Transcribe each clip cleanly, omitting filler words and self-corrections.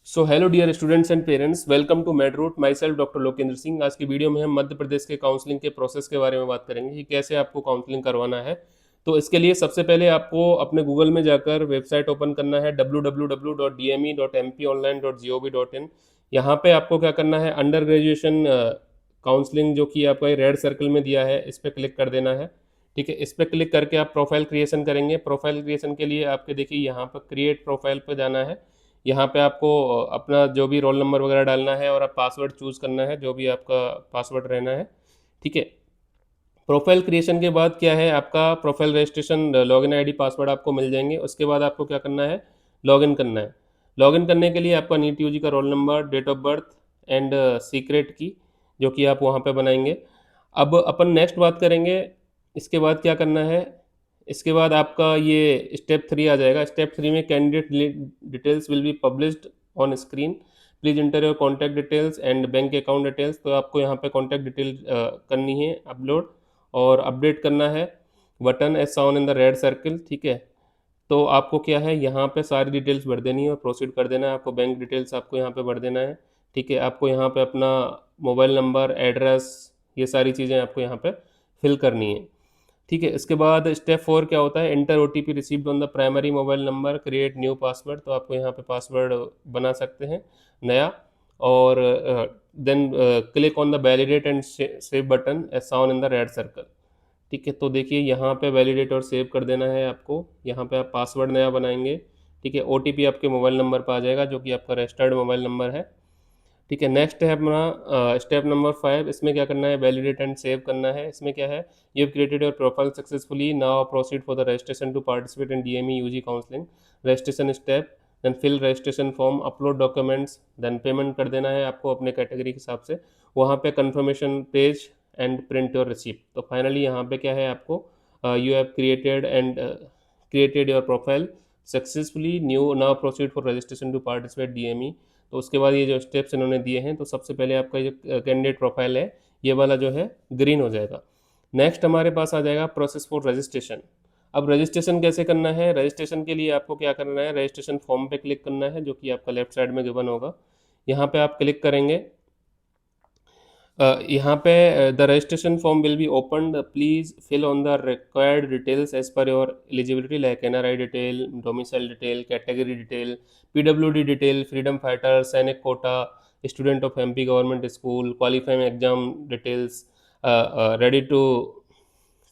So hello dear students and parents, welcome to Med Root. My self doctor Lokendra Singh. आज की video में हम मध्य प्रदेश के काउंसलिंग के प्रोसेस के बारे में बात करेंगे कि कैसे आपको काउंसलिंग करवाना है। तो इसके लिए सबसे पहले आपको अपने गूगल में जाकर वेबसाइट ओपन करना है www.dme.mponline.gov.in। यहाँ पे आपको क्या करना है, अंडर ग्रेजुएशन काउंसलिंग जो कि आपका रेड सर्कल में दिया है, इस पर क्लिक कर देना है। ठीक है, इस पर क्लिक करके आप प्रोफाइल क्रिएशन करेंगे। प्रोफाइल क्रिएशन के लिए आपके देखिए यहाँ पर क्रिएट प्रोफाइल पर जाना है। यहाँ पे आपको अपना जो भी रोल नंबर वगैरह डालना है और आप पासवर्ड चूज करना है, जो भी आपका पासवर्ड रहना है। ठीक है, प्रोफाइल क्रिएशन के बाद क्या है, आपका profile registration login ID password आपको मिल जाएंगे। उसके बाद आपको क्या करना है, लॉगिन करना है। लॉगिन करने के लिए आपका नीट यूजी का roll number, date of birth and secret key, जो कि आप वहाँ पे बनाएंगे। अब अपन नेक्स्ट बात करेंगे, इसके बाद क्या करना है। इसके बाद आपका ये स्टेप 3 आ जाएगा। स्टेप 3 में candidate details will be published on screen, please inter your contact details and bank account details. तो आपको यहाँ पे कॉन्टैक्ट डिटेल करनी है अपलोड, और अपडेट करना है button as shown in the red circle. ठीक है, तो आपको क्या है, यहाँ पे सारी डिटेल्स भर देनी है और प्रोसीड कर देना है। आपको बैंक डिटेल्स आपको यहाँ पे भर देना है। ठीक है, आपको यहाँ पे अपना मोबाइल नंबर, एड्रेस, ये सारी चीज़ें आपको यहाँ पे फिल करनी है। ठीक है, इसके बाद स्टेप 4 क्या होता है, enter OTP received on the primary mobile number, create new password. तो आपको यहाँ पे पासवर्ड बना सकते हैं नया, और then click on the validate and save button as shown in the red circle. ठीक है, तो देखिए यहाँ पे वैलिडेट और सेव कर देना है आपको। यहाँ पे आप पासवर्ड नया बनाएंगे। ठीक है, ओटीपी आपके मोबाइल नंबर पर आ जाएगा, जो कि आपका रजिस्टर्ड मोबाइल नंबर है। ठीक है, नेक्स्ट है अपना स्टेप नंबर 5। इसमें क्या करना है, वैलिडेट एंड सेव करना है। इसमें क्या है, you have created your profile successfully, now proceed for the registration to participate in DME UG counselling. Registration step, then fill registration form, upload documents, then payment कर देना है आपको अपने कैटेगरी के हिसाब से। वहाँ पे confirmation page and print your receipt. तो फाइनली यहाँ पे क्या है, आपको you have created your profile successfully, new now proceed for registration to participate DME. तो उसके बाद ये जो स्टेप्स इन्होंने दिए हैं, तो सबसे पहले आपका जो कैंडिडेट प्रोफाइल है, ये वाला जो है ग्रीन हो जाएगा। नेक्स्ट हमारे पास आ जाएगा प्रोसेस फॉर रजिस्ट्रेशन। अब रजिस्ट्रेशन कैसे करना है, रजिस्ट्रेशन के लिए आपको क्या करना है, रजिस्ट्रेशन फॉर्म पे क्लिक करना है, जो कि आपका लेफ्ट साइड में गिवन होगा। यहाँ पे आप क्लिक करेंगे। यहाँ पे the registration form will be open, please fill on the required details as per your eligibility, like NRI detail, domicile detail, category detail, PWD detail, freedom fighter, सैनिक quota, student of MP government school, qualifying exam details ready to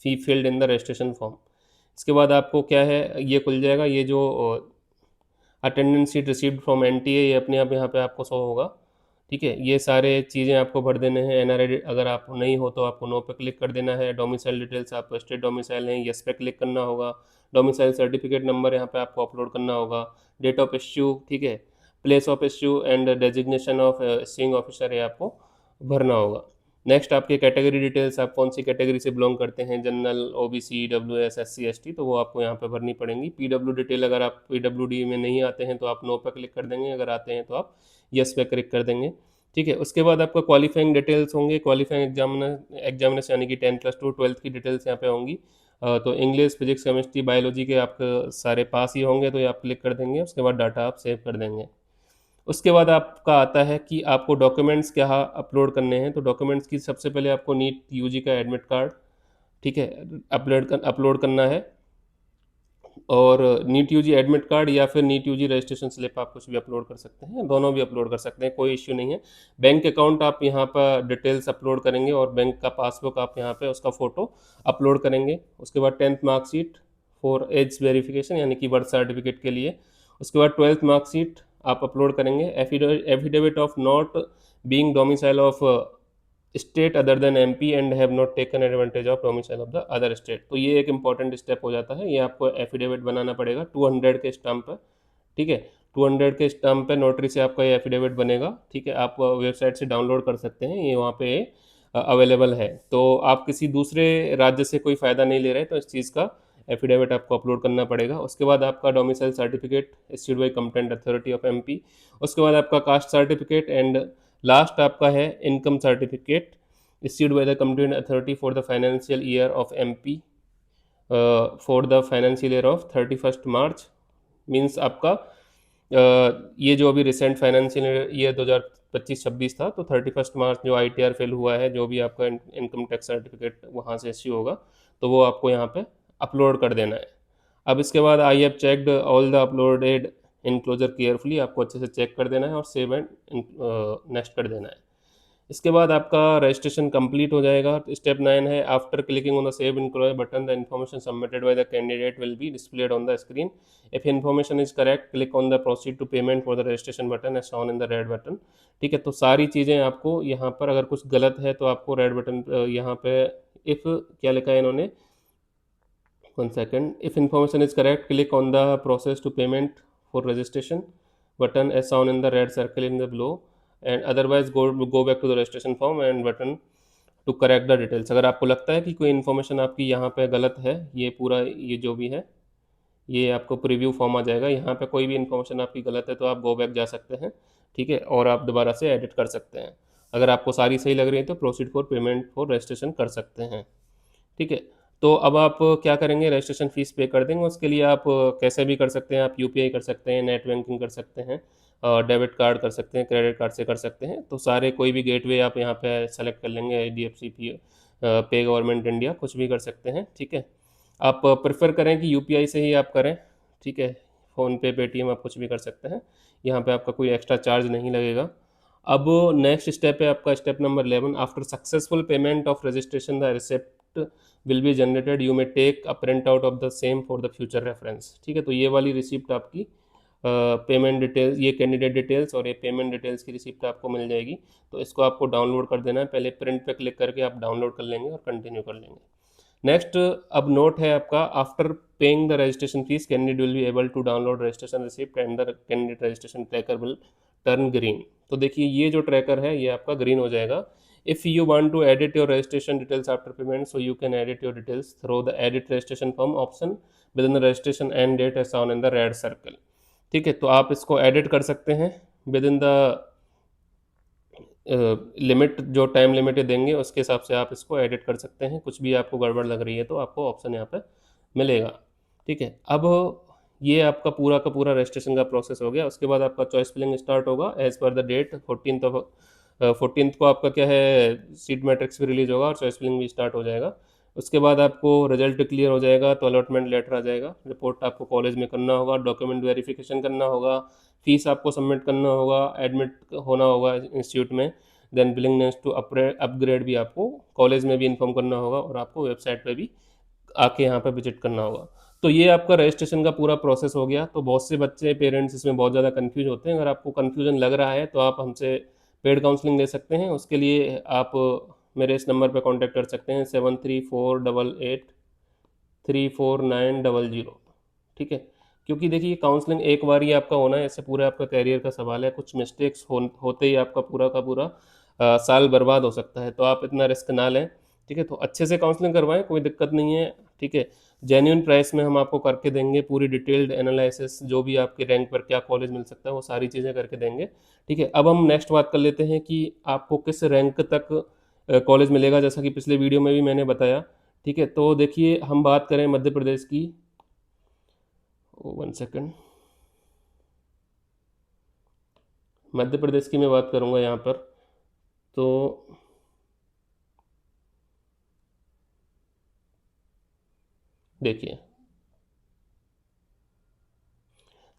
fee field in the registration form. इसके बाद आपको क्या है, ये खुल जाएगा। ये जो attendance sheet received from NTA, ये अपने आप यहाँ पे आपको शो होगा। ठीक है, ये सारे चीज़ें आपको भर देने हैं। एनआरआई अगर आप नहीं हो तो आपको नो पे क्लिक कर देना है। डोमिसाइल डिटेल्स, आप स्टेट डोमिसाइल हैं, यस पे क्लिक करना होगा। डोमिसाइल सर्टिफिकेट नंबर यहाँ पे आपको अपलोड करना होगा। डेट ऑफ इश्यू, ठीक है, place of issue and designation of issuing officer, ये आपको भरना होगा। नेक्स्ट आपके कैटेगरी डिटेल्स, आप कौन सी कैटेगरी से बिलोंग करते हैं, general, OBC, WS, SC, ST, तो वो आपको यहाँ पे भरनी पड़ेंगी। पीडब्ल्यू डिटेल, अगर आप पीडब्ल्यूडी में नहीं आते हैं तो आप नो पे क्लिक कर देंगे, अगर आते हैं तो आप यस पे क्लिक कर देंगे। ठीक है, उसके बाद आपका क्वालिफाइंग डिटेल्स होंगे। क्वालिफाइंग एग्जामिनेशन यानी कि 10+2 ट्वेल्थ की डिटेल्स यहाँ पे होंगी। तो इंग्लिश, फिजिक्स, केमिस्ट्री, बायोलॉजी के आपके सारे पास ही होंगे, तो ये आप क्लिक कर देंगे। उसके बाद डाटा आप सेव कर देंगे। उसके बाद आपका आता है कि आपको डॉक्यूमेंट्स क्या अपलोड करने हैं। तो डॉक्यूमेंट्स की सबसे पहले आपको नीट यूजी का एडमिट कार्ड, ठीक है, अपलोड करना है। और नीट यूजी एडमिट कार्ड या फिर नीट यूजी रजिस्ट्रेशन स्लिप, आप कुछ भी अपलोड कर सकते हैं, दोनों भी अपलोड कर सकते हैं, कोई इश्यू नहीं है। बैंक अकाउंट आप यहाँ पर डिटेल्स अपलोड करेंगे, और बैंक का पासबुक आप यहाँ पे उसका फ़ोटो अपलोड करेंगे। उसके बाद 10th marksheet for as verification, यानी कि बर्थ सर्टिफिकेट के लिए। उसके बाद 12th मार्कशीट आप अपलोड करेंगे। Affidavit of not being domicile of state other than MP and have not taken advantage of domicile of the other state. तो ये एक इंपॉर्टेंट स्टेप हो जाता है, ये आपको एफिडेविट बनाना पड़ेगा 200 के स्टम्प पर। ठीक है, 200 के स्टम्प पे नोटरी से आपका ये एफिडेविट बनेगा। ठीक है, आप वेबसाइट से डाउनलोड कर सकते हैं, ये वहाँ पे अवेलेबल है। तो आप किसी दूसरे राज्य से कोई फ़ायदा नहीं ले रहे, तो इस चीज़ का एफिडेविट आपको अपलोड करना पड़ेगा। उसके बाद आपका domicile certificate issued by competent authority of MP. उसके बाद आपका कास्ट सर्टिफिकेट, एंड लास्ट आपका है income certificate issued by the competent authority for the financial year of MP for the financial year of 31 March. Means आपका ये जो अभी recent financial year 2025-26 था, तो 31 मार्च जो ITR फिल हुआ है, जो भी आपका इनकम टैक्स सर्टिफिकेट वहाँ से इश्यू होगा, तो वो आपको यहाँ पे अपलोड कर देना है। अब इसके बाद I have checked all the uploaded enclosure carefully, आपको अच्छे से चेक कर देना है और सेव एंड नेक्स्ट कर देना है। इसके बाद आपका रजिस्ट्रेशन कंप्लीट हो जाएगा। स्टेप 9 है, after clicking on the save enclosure button the information submitted by the candidate will be displayed on the screen. If information is correct click on the proceed to payment for the registration button as shown in the red button. ठीक है, तो सारी चीज़ें आपको यहाँ पर, अगर कुछ गलत है तो आपको रेड बटन यहाँ पे इफ़ क्या लिखा है इन्होंने, 1 second, if information is correct click on the process to payment for registration button as shown in the red circle in the below, and otherwise go back to the registration form and button to correct the details। अगर आपको लगता है कि कोई information आपकी यहाँ पे गलत है, ये पूरा ये जो भी है, ये आपको प्रीव्यू फॉर्म आ जाएगा, यहाँ पे कोई भी इन्फॉर्मेशन आपकी गलत है तो आप गो बैक जा सकते हैं। ठीक है, और आप दोबारा से एडिट कर सकते हैं। अगर आपको सारी सही लग रही है तो proceed for payment for registration कर सकते हैं। ठीक है, तो अब आप क्या करेंगे, रजिस्ट्रेशन फीस पे कर देंगे। उसके लिए आप कैसे भी कर सकते हैं, आप यूपीआई कर सकते हैं, नेट बैंकिंग कर सकते हैं, डेबिट कार्ड कर सकते हैं, क्रेडिट कार्ड से कर सकते हैं। तो सारे कोई भी गेटवे आप यहाँ पे सेलेक्ट कर लेंगे, IDFC पे, गवर्नमेंट इंडिया, कुछ भी कर सकते हैं। ठीक है, आप प्रेफर करें कि यूपीआई से ही आप करें। ठीक है, फ़ोनपे, पेटीएम आप कुछ भी कर सकते हैं, यहाँ पे आपका कोई एक्स्ट्रा चार्ज नहीं लगेगा। अब नेक्स्ट स्टेप है आपका step number 11, after successful payment of registration the receipt will be generated, you may take a print out of the same for the future reference. ठीक है, तो ये वाली रिसिप्ट आपकी पेमेंट डिटेल्स, ये कैंडिडेट डिटेल्स और ये पेमेंट डिटेल्स की रिसिप्ट आपको मिल जाएगी। तो इसको आपको डाउनलोड कर देना है, पहले प्रिंट पे क्लिक करके आप डाउनलोड कर लेंगे और कंटिन्यू कर लेंगे। नेक्स्ट अब नोट है आपका, after paying the registration fees candidate will be able to download registration receipt and the candidate registration tracker will turn green. तो देखिए ये जो ट्रैकर है ये आपका ग्रीन हो जाएगा। If you want to edit your registration details after payment, so you can edit your details through the edit registration form option with in the registration end date as shown in the red circle. ठीक है, तो आप इसको edit कर सकते हैं with in the limit, जो time limit देंगे उसके हिसाब से आप इसको एडिट कर सकते हैं। कुछ भी आपको गड़बड़ लग रही है तो आपको ऑप्शन यहाँ पे मिलेगा। ठीक है, अब ये आपका पूरा का पूरा रजिस्ट्रेशन का प्रोसेस हो गया। उसके बाद आपका चॉइस फिलिंग स्टार्ट होगा as per the date 14th को आपका क्या है, सीट मैट्रिक्स भी रिलीज होगा और चॉइस फिलिंग भी स्टार्ट हो जाएगा। उसके बाद आपको रिजल्ट क्लियर हो जाएगा तो अलॉटमेंट लेटर आ जाएगा, रिपोर्ट आपको कॉलेज में करना होगा, डॉक्यूमेंट वेरिफिकेशन करना होगा, फीस आपको सबमिट करना होगा, एडमिट होना होगा इंस्टीट्यूट में, देन विलिंगनेस टू अपग्रेड भी आपको कॉलेज में भी इन्फॉर्म करना होगा और आपको वेबसाइट पे भी आके यहाँ पे विजिट करना होगा। तो ये आपका रजिस्ट्रेशन का पूरा प्रोसेस हो गया। तो बहुत से बच्चे पेरेंट्स इसमें बहुत ज़्यादा कंफ्यूज होते हैं। अगर आपको कन्फ्यूजन लग रहा है तो आप हमसे पेड काउंसलिंग ले सकते हैं। उसके लिए आप मेरे इस नंबर पर कॉन्टैक्ट कर सकते हैं, 7348834900। ठीक है, क्योंकि देखिए काउंसलिंग एक बार ही आपका होना है, इससे पूरा आपका कैरियर का सवाल है। कुछ मिस्टेक्स होते ही आपका पूरा का पूरा साल बर्बाद हो सकता है, तो आप इतना रिस्क ना लें। ठीक है, तो अच्छे से काउंसलिंग करवाएं, कोई दिक्कत नहीं है। ठीक है, जेन्युइन प्राइस में हम आपको करके देंगे, पूरी डिटेल्ड एनालिसिस, जो भी आपके रैंक पर क्या कॉलेज मिल सकता है वो सारी चीज़ें करके देंगे। ठीक है, अब हम नेक्स्ट बात कर लेते हैं कि आपको किस रैंक तक कॉलेज मिलेगा, जैसा कि पिछले वीडियो में भी मैंने बताया। ठीक है, तो देखिए हम बात करें मध्य प्रदेश की, 1 सेकंड, मध्य प्रदेश की मैं बात करूंगा यहाँ पर। तो देखिए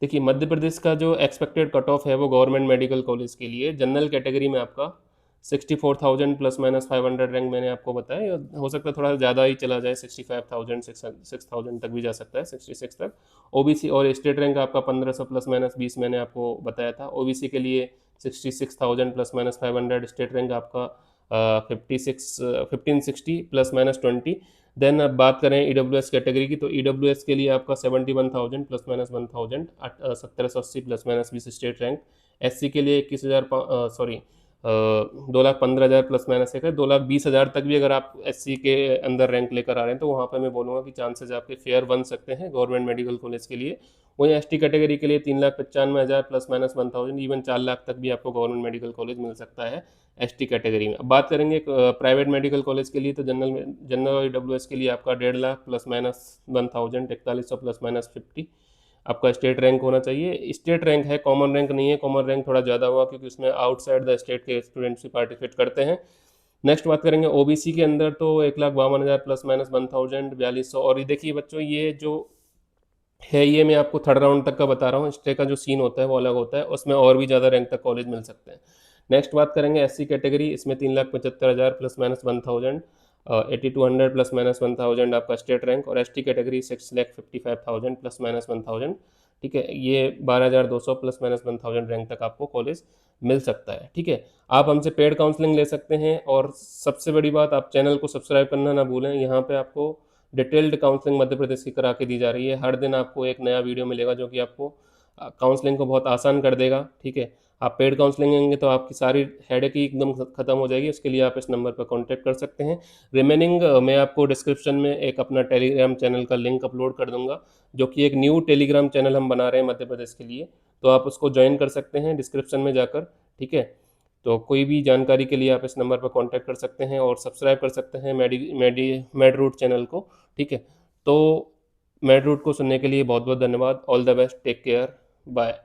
देखिए मध्य प्रदेश का जो एक्सपेक्टेड कट ऑफ है वो गवर्नमेंट मेडिकल कॉलेज के लिए जनरल कैटेगरी में आपका 64,000 प्लस माइनस 500 रैंक मैंने आपको बताया। हो सकता है थोड़ा ज़्यादा ही चला जाए, 65,000 6,000 तक भी जा सकता है, 66 तक। ओबीसी और स्टेट रैंक आपका 1500 प्लस माइनस 20 मैंने आपको बताया था। ओबीसी के लिए 66,000 प्लस माइनस 500, स्टेट रैंक आपका 1560 प्लस माइनस 20। देन अब बात करें EWS कैटेगरी की, तो EWS के लिए आपका 71,000 plus minus 1,000, 1780 plus minus 20 state rank. SC के लिए 21,000, सॉरी 2,15,000 प्लस माइनस एक है, 2,20,000 तक भी अगर आप SC के अंदर रैंक लेकर आ रहे हैं तो वहाँ पर मैं बोलूँगा कि चांसेस आपके फेयर बन सकते हैं गवर्नमेंट मेडिकल कॉलेज के लिए। वहीं ST कैटेगरी के लिए 3,95,000 प्लस माइनस 1,000, इवन 4 लाख तक भी आपको गवर्नमेंट मेडिकल कॉलेज मिल सकता है ST कैटेगरी में। अब बात करेंगे प्राइवेट मेडिकल कॉलेज के लिए, तो जनरल और EWS के लिए आपका 1,50,000 प्लस माइनस 1,000, 4,100 प्लस माइनस 50, आपका स्टेट रैंक होना चाहिए। स्टेट रैंक है, कॉमन रैंक नहीं है। कॉमन रैंक थोड़ा ज़्यादा हुआ क्योंकि उसमें आउटसाइड द स्टेट के स्टूडेंट्स भी पार्टिसिपेट करते हैं। नेक्स्ट बात करेंगे ओबीसी के अंदर, तो 1,52,000 प्लस माइनस 1,000 4200। और ये देखिए बच्चों, ये जो है ये मैं आपको थर्ड राउंड तक का बता रहा हूँ। स्टे का जो सीन होता है वो अलग होता है, उसमें और भी ज़्यादा रैंक तक कॉलेज मिल सकते हैं। नेक्स्ट बात करेंगे एससी कैटेगरी, इसमें 3,75,000 प्लस माइनस 1,000, 8,200 प्लस माइनस 1,000 आपका स्टेट रैंक। और एसटी कैटेगरी 6,55,000 प्लस माइनस 1,000। ठीक है, ये 12,200 प्लस माइनस 1,000 रैंक तक आपको कॉलेज मिल सकता है। ठीक है, आप हमसे पेड काउंसलिंग ले सकते हैं। और सबसे बड़ी बात, आप चैनल को सब्सक्राइब करना ना भूलें। यहाँ पे आपको डिटेल्ड काउंसलिंग मध्य प्रदेश की करा के दी जा रही है। हर दिन आपको एक नया वीडियो मिलेगा जो कि आपको काउंसलिंग को बहुत आसान कर देगा। ठीक है, आप पेड काउंसलिंग लेंगे तो आपकी सारी हेडेक ही एकदम खत्म हो जाएगी। उसके लिए आप इस नंबर पर कांटेक्ट कर सकते हैं। रिमेनिंग मैं आपको डिस्क्रिप्शन में एक अपना टेलीग्राम चैनल का लिंक अपलोड कर दूंगा, जो कि एक न्यू टेलीग्राम चैनल हम बना रहे हैं मध्य प्रदेश के लिए। तो आप उसको ज्वाइन कर सकते हैं डिस्क्रिप्शन में जाकर। ठीक है, तो कोई भी जानकारी के लिए आप इस नंबर पर कांटेक्ट कर सकते हैं और सब्सक्राइब कर सकते हैं मेड रूट चैनल को। ठीक है, तो मेड रूट को सुनने के लिए बहुत बहुत धन्यवाद। All the best, take care, bye.